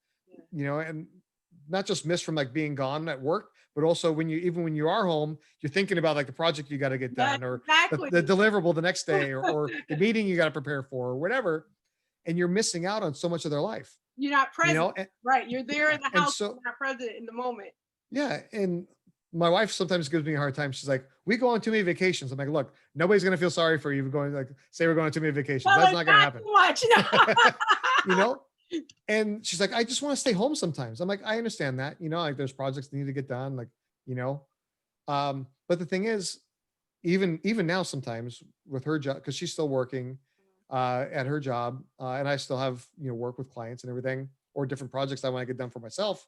Speaker 1: Yeah.
Speaker 2: and not just missed from like being gone at work, but also even when you are home, you're thinking about like the project you got to get
Speaker 1: Yeah,
Speaker 2: done, or
Speaker 1: exactly.
Speaker 2: the deliverable the next day, or the meeting you got to prepare for, or whatever, and you're missing out on so much of their life,
Speaker 1: You're not present.
Speaker 2: and,
Speaker 1: Right. You're there
Speaker 2: yeah,
Speaker 1: in the
Speaker 2: and
Speaker 1: house, but
Speaker 2: so
Speaker 1: you're not present in the moment.
Speaker 2: yeah, and my wife sometimes gives me a hard time. She's like, "We go on too many vacations." I'm like, "Look, nobody's gonna feel sorry for you for going, like, say we're going on too many vacations.
Speaker 1: Well,
Speaker 2: That's
Speaker 1: it's
Speaker 2: not gonna
Speaker 1: not
Speaker 2: happen."
Speaker 1: too much.
Speaker 2: you know? And she's like, "I just want to stay home sometimes." I'm like, "I understand that. Like there's projects that need to get done, like, you know. But the thing is, even now, sometimes with her job, because she's still working at her job, and I still have work with clients and everything, or different projects I want to get done for myself.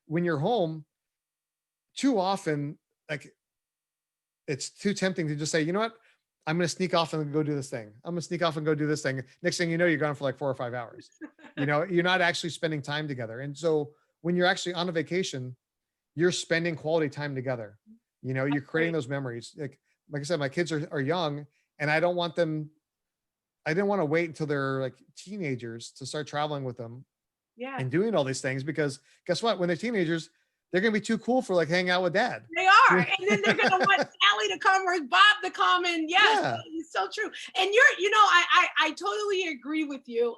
Speaker 2: When you're home, too often, like it's too tempting to just say, you know what? I'm going to sneak off and go do this thing. I'm going to sneak off and go do this thing. Next thing you know, you're gone for like 4 or 5 hours. You're not actually spending time together. And so when you're actually on a vacation, you're spending quality time together. You're creating
Speaker 1: Right.
Speaker 2: those memories. Like I said, my kids are young, and I didn't want to wait until they're like teenagers to start traveling with them
Speaker 1: Yeah.
Speaker 2: and doing all these things, because guess what? When they're teenagers, they're going to be too cool for like hanging out with dad.
Speaker 1: They are.
Speaker 2: You
Speaker 1: And then they're gonna want Sally to come or Bob to come. And yes,
Speaker 2: Yeah.
Speaker 1: it's so true. And I totally agree with you.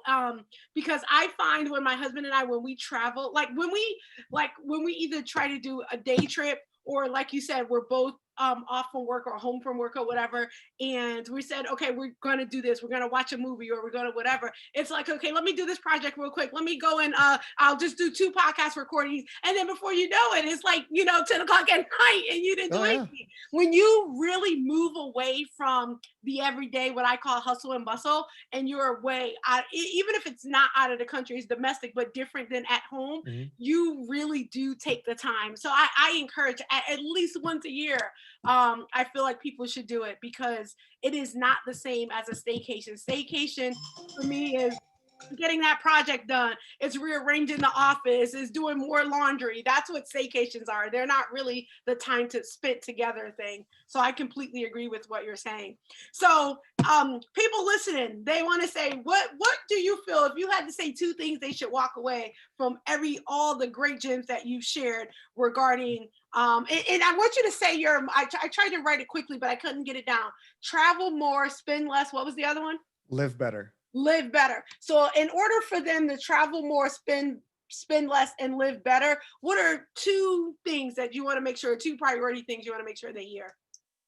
Speaker 1: Because I find when my husband and I, when we travel, like when we either try to do a day trip, or like you said, we're both off from work or home from work or whatever, and we said, okay, we're gonna do this, we're gonna watch a movie, or we're gonna whatever. It's like, okay, let me do this project real quick. Let me go and I'll just do 2 podcast recordings. And then before you know it, it's like, 10 o'clock at night and you didn't do
Speaker 2: Oh yeah.
Speaker 1: anything. When you really move away from the everyday, what I call hustle and bustle, and you're away, even if it's not out of the country, it's domestic, but different than at home,
Speaker 2: Mhm.
Speaker 1: you really do take the time. So I encourage at least once a year. I feel like people should do it, because it is not the same as a staycation. Staycation for me is getting that project done. It's rearranging the office. It's doing more laundry. That's what staycations are. They're not really the time to spend together thing. So I completely agree with what you're saying. So people listening, they want to say, what do you feel, if you had to say 2 things they should walk away from all the great gems that you've shared regarding and I want you to say I tried to write it quickly, but I couldn't get it down. Travel more, spend less. What was the other one?
Speaker 2: Live better.
Speaker 1: Live better. So in order for them to travel more, spend less, and live better, what are 2 things that you want to make sure, 2 priority things you want to make sure they hear?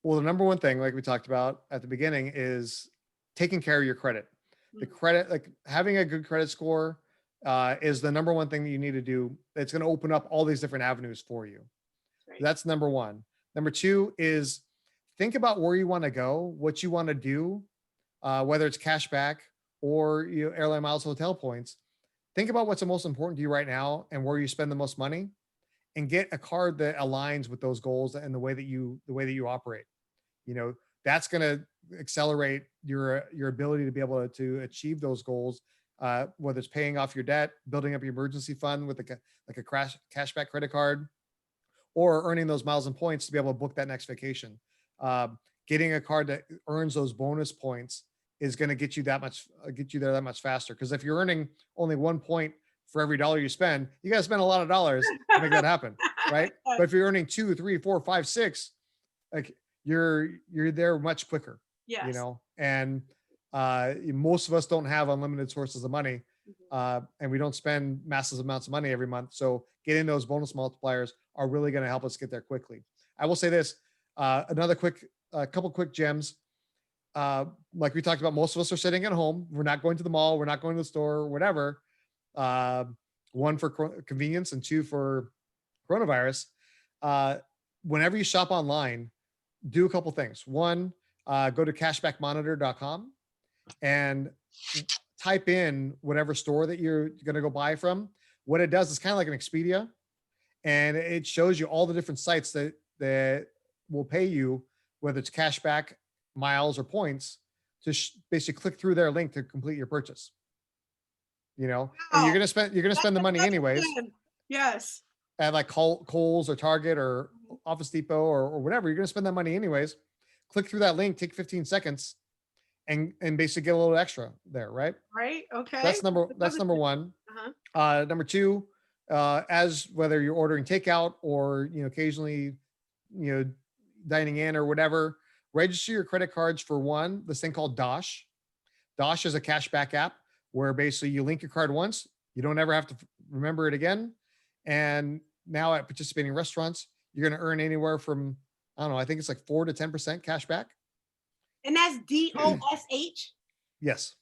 Speaker 2: Well, the number one thing, like we talked about at the beginning, is taking care of your credit. The
Speaker 1: Mm,
Speaker 2: credit, like having a good credit score, is the number one thing that you need to do. It's going to open up all these different avenues for you.
Speaker 1: right.
Speaker 2: That's number one. Number two is think about where you want to go, what you want to do, whether it's cash back or airline miles, hotel points. Think about what's the most important to you right now and where you spend the most money, and get a card that aligns with those goals and the way that you operate. you know that's going to accelerate your ability to be able to achieve those goals, whether it's paying off your debt, building up your emergency fund with like a cashback credit card, or earning those miles and points to be able to book that next vacation. Getting a card that earns those bonus points is going to get you there that much faster, because if you're earning only 1 point for every dollar you spend, you got to spend a lot of dollars to make that happen, right? But if you're earning two, three, four, five, six, like you're there much quicker,
Speaker 1: Yes.
Speaker 2: and most of us don't have unlimited sources of money,
Speaker 1: Mhm.
Speaker 2: and we don't spend massive amounts of money every month. So getting those bonus multipliers are really going to help us get there quickly. I will say this, another couple quick gems. Like we talked about, most of us are sitting at home. We're not going to the mall. We're not going to the store or whatever. Uh, One for convenience, and two for coronavirus. Uh, Whenever you shop online, do a couple things. One, go to cashbackmonitor.com and type in whatever store that you're going to go buy from. What it does is kind of like an Expedia, and it shows you all the different sites that will pay you, whether it's cashback, miles, or points, to basically click through their link to complete your purchase. and
Speaker 1: Wow.
Speaker 2: you're gonna
Speaker 1: That's
Speaker 2: spend the money
Speaker 1: such a
Speaker 2: anyways
Speaker 1: gem. Yes.
Speaker 2: at like Kohl's or Target or Office Depot or whatever. You're gonna spend that money anyways. Click through that link, take 15 seconds, and basically get a little extra there, right?
Speaker 1: Right. Okay.
Speaker 2: That's
Speaker 1: Another
Speaker 2: number
Speaker 1: tip.
Speaker 2: one.
Speaker 1: Uh-huh.
Speaker 2: Number two, as whether you're ordering takeout or occasionally, you know, dining in or whatever, register your credit cards for one, this thing called Dosh. Dosh is a cashback app where basically you link your card once, you don't ever have to remember it again. And now at participating restaurants, you're going to earn anywhere from, I don't know, I think it's like 4 to 10% cash back.
Speaker 1: And that's DOSH.
Speaker 2: Yes. So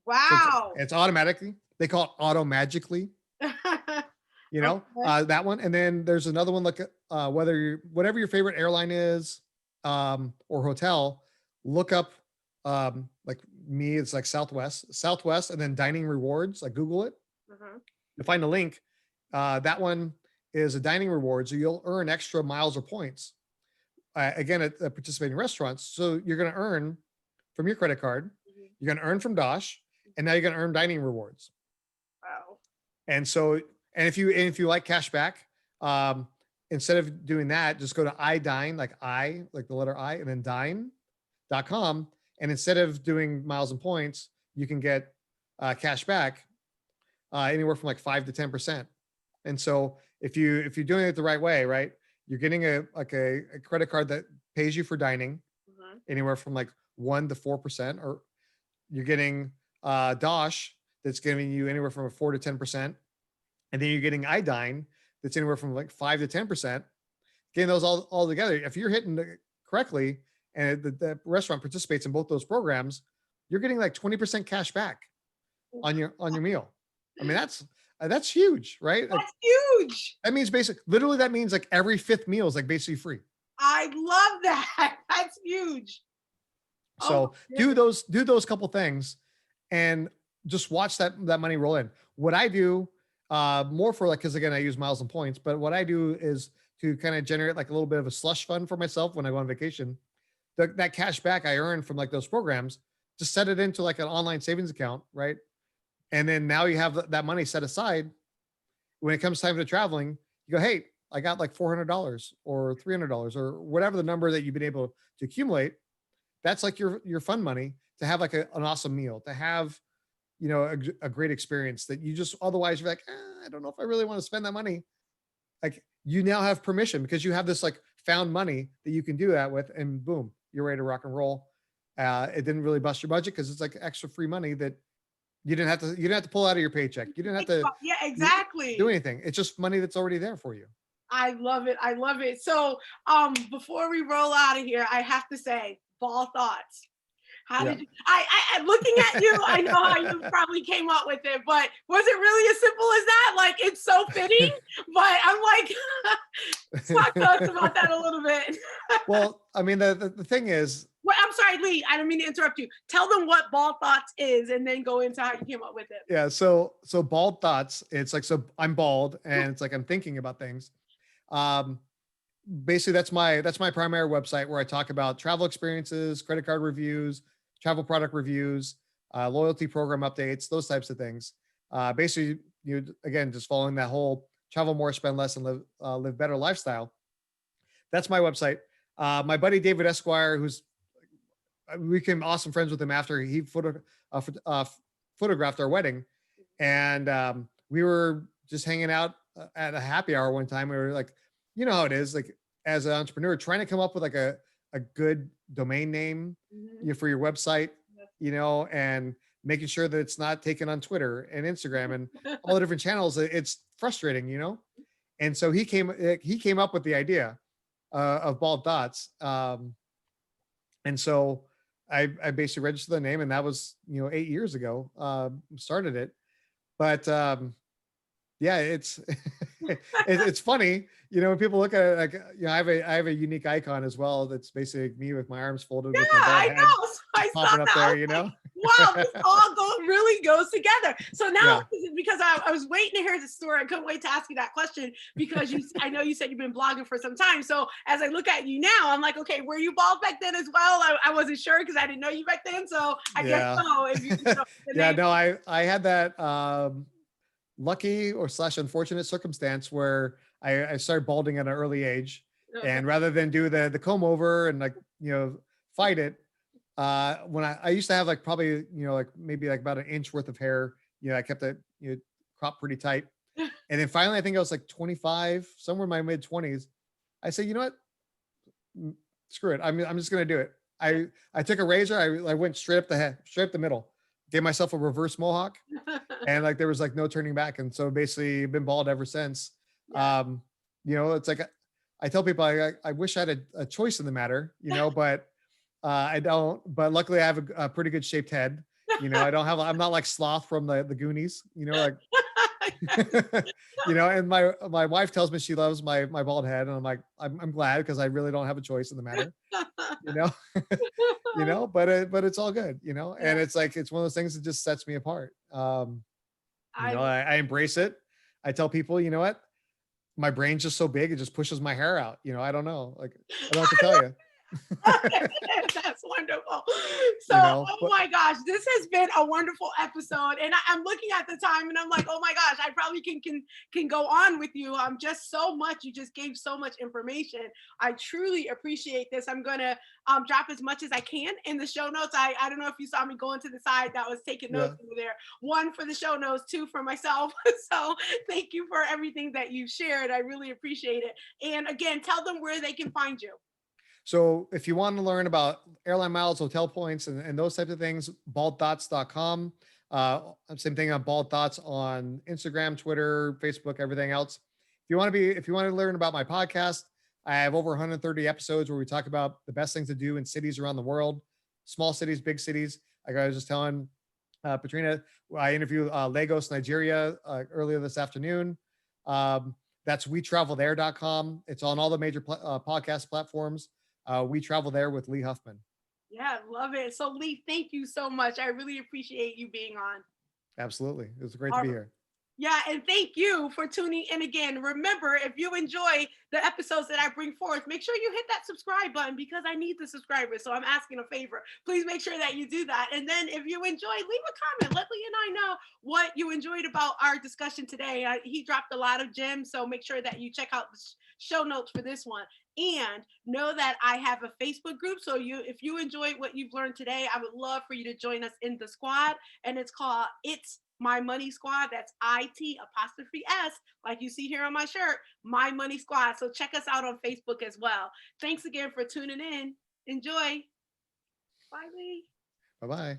Speaker 1: Wow.
Speaker 2: it's automatically, they call it auto magically,
Speaker 1: Okay.
Speaker 2: that one. And then there's another one, like whatever your favorite airline is, or hotel, look up, like me, it's like Southwest, and then dining rewards, like Google it.
Speaker 1: Mhm.
Speaker 2: You find a link. That one is a dining reward. So you'll earn extra miles or points, again, at participating restaurants. So you're going to earn from your credit card,
Speaker 1: Mhm.
Speaker 2: you're going to earn from Dosh, and now you're going to earn dining rewards.
Speaker 1: Wow.
Speaker 2: And so, and if you like cash back, instead of doing that, just go to iDine, like the letter I, and then dine.com. And instead of doing miles and points, you can get cash back, anywhere from like 5 to 10%. And so if you're doing it the right way, right, you're getting a credit card that pays you for dining
Speaker 1: Mhm.
Speaker 2: anywhere from like 1 to 4%, or you're getting Dosh that's giving you anywhere from a 4 to 10%, and then you're getting iDine that's anywhere from like 5 to 10%. Getting those all together, if you're hitting it correctly, and the restaurant participates in both those programs, you're getting like 20% cash back on your meal. I mean, that's huge, right? Like
Speaker 1: That's huge.
Speaker 2: that means literally that means like every fifth meal is like basically free.
Speaker 1: I love that. That's huge. Oh
Speaker 2: So
Speaker 1: my goodness.
Speaker 2: do those couple things, and just watch that money roll in. What I do, more for like, because again I use miles and points, but what I do is to kind of generate like a little bit of a slush fund for myself when I go on vacation. That cash back I earn from like those programs, just set it into like an online savings account, right? And then now you have that money set aside. When it comes time to traveling, you go, hey, I got like $400 or $300 or whatever the number that you've been able to accumulate. That's like your fun money to have like an awesome meal, to have, a great experience that you just, otherwise you're like, I don't know if I really want to spend that money. Like you now have permission because you have this like found money that you can do that with, and boom, you're ready to rock and roll. It didn't really bust your budget because it's like extra free money that you didn't have to pull out of your paycheck. You didn't have to
Speaker 1: Yeah,
Speaker 2: do
Speaker 1: exactly.
Speaker 2: anything. It's just money that's already there for you.
Speaker 1: I love it. I love it. So, before we roll out of here, I have to say, ball thoughts. How
Speaker 2: Yeah.
Speaker 1: did you? Looking at you, I know how you probably came up with it, but was it really as simple as that? Like, it's so fitting, but I'm like, talk to us about that a little bit.
Speaker 2: Well, I mean, the thing is,
Speaker 1: Well, I'm sorry, Lee. I don't mean to interrupt you. Tell them what ball thoughts is, and then go into how you came up with it.
Speaker 2: yeah. So bald thoughts. It's like, so I'm bald, and it's like I'm thinking about things. Um, Basically, that's my primary website where I talk about travel experiences, credit card reviews, travel product reviews, loyalty program updates, those types of things. Basically, again, just following that whole travel more, spend less, and live better lifestyle. That's my website. My buddy David Esquire, who's we became awesome friends with him after he photographed our wedding, and we were just hanging out at a happy hour one time. We were like, you know how it is, like as an entrepreneur, trying to come up with like a good domain name,
Speaker 1: Mhm.
Speaker 2: for your website,
Speaker 1: Yes.
Speaker 2: and making sure that it's not taken on Twitter and Instagram and all the different channels. It's frustrating, And so he came up with the idea of bald dots. And so I basically registered the name, and that was 8 years ago. Started it, but yeah, it's it's funny, when people look at it, like, I have a unique icon as well. That's basically me with my arms folded
Speaker 1: Yeah,
Speaker 2: with my bald
Speaker 1: I
Speaker 2: head
Speaker 1: know. I saw
Speaker 2: popping up
Speaker 1: that. I
Speaker 2: there.
Speaker 1: was like, Wow, this really goes together. So now,
Speaker 2: Yeah.
Speaker 1: because I was waiting to hear the story, I couldn't wait to ask you that question because I know you said you've been blogging for some time. So as I look at you now, I'm like, okay, were you bald back then as well? I wasn't sure because I didn't know you back then. So I guess
Speaker 2: Yeah.
Speaker 1: so. If you know the
Speaker 2: Yeah,
Speaker 1: name.
Speaker 2: no, I had that lucky or slash unfortunate circumstance where I started balding at an early age.
Speaker 1: Okay.
Speaker 2: And rather than do the comb over and like, fight it, when I used to have like probably, like maybe like about an inch worth of hair, I kept it, cropped pretty tight. And then finally, I think I was like 25, somewhere in my mid 20s. I said, you know what? Mm, Screw it. I'm just gonna do it. I took a razor. I went straight up the head, straight up the middle. Gave myself a reverse mohawk, and like there was like no turning back. And so basically, been bald ever since.
Speaker 1: Yeah.
Speaker 2: Um, it's like I tell people I wish I had a choice in the matter, but I don't. But luckily, I have a pretty good shaped head. I don't have. I'm not like Sloth from the Goonies. Like and my wife tells me she loves my bald head, and I'm like, I'm glad because I really don't have a choice in the matter, you know, but it's all good,
Speaker 1: Yeah.
Speaker 2: and it's like it's one of those things that just sets me apart.
Speaker 1: I
Speaker 2: I embrace it. I tell people, you know what, my brain's just so big, it just pushes my hair out. I don't know, like I don't have to tell you,
Speaker 1: That's wonderful. So, oh
Speaker 2: but
Speaker 1: my gosh, this has been a wonderful episode, and I'm looking at the time, and I'm like, oh my gosh, I probably can go on with you. Just so much. You just gave so much information. I truly appreciate this. I'm gonna drop as much as I can in the show notes. I don't know if you saw me going to the side that was taking
Speaker 2: yeah.
Speaker 1: notes over there. One for the show notes, two for myself. So thank you for everything that you've shared. I really appreciate it. And again, tell them where they can find you.
Speaker 2: So if you want to learn about airline miles, hotel points, and those types of things, baldthoughts.com. Same thing on Bald Thoughts on Instagram, Twitter, Facebook, everything else. If you want to learn about my podcast, I have over 130 episodes where we talk about the best things to do in cities around the world, small cities, big cities. Like I was just telling Patrina, I interviewed Lagos, Nigeria earlier this afternoon. That's wetravelthere.com. It's on all the major podcast platforms. We Travel There with Lee Huffman.
Speaker 1: Yeah, love it. So Lee, thank you so much. I really appreciate you being on.
Speaker 2: Absolutely. It was great to
Speaker 1: All
Speaker 2: be
Speaker 1: right.
Speaker 2: here.
Speaker 1: Yeah, and thank you for tuning in again. Remember, if you enjoy the episodes that I bring forth, make sure you hit that subscribe button because I need the subscribers. So I'm asking a favor. Please make sure that you do that. And then if you enjoy, leave a comment. Let Lee and I know what you enjoyed about our discussion today. He dropped a lot of gems, so make sure that you check out the show notes for this one. And know that I have a Facebook group. So if you enjoyed what you've learned today, I would love for you to join us in the squad. And it's called It's My Money Squad. That's IT''S, like you see here on my shirt, My Money Squad. So check us out on Facebook as well. Thanks again for tuning in. Enjoy. Bye, Lee.
Speaker 2: Bye bye.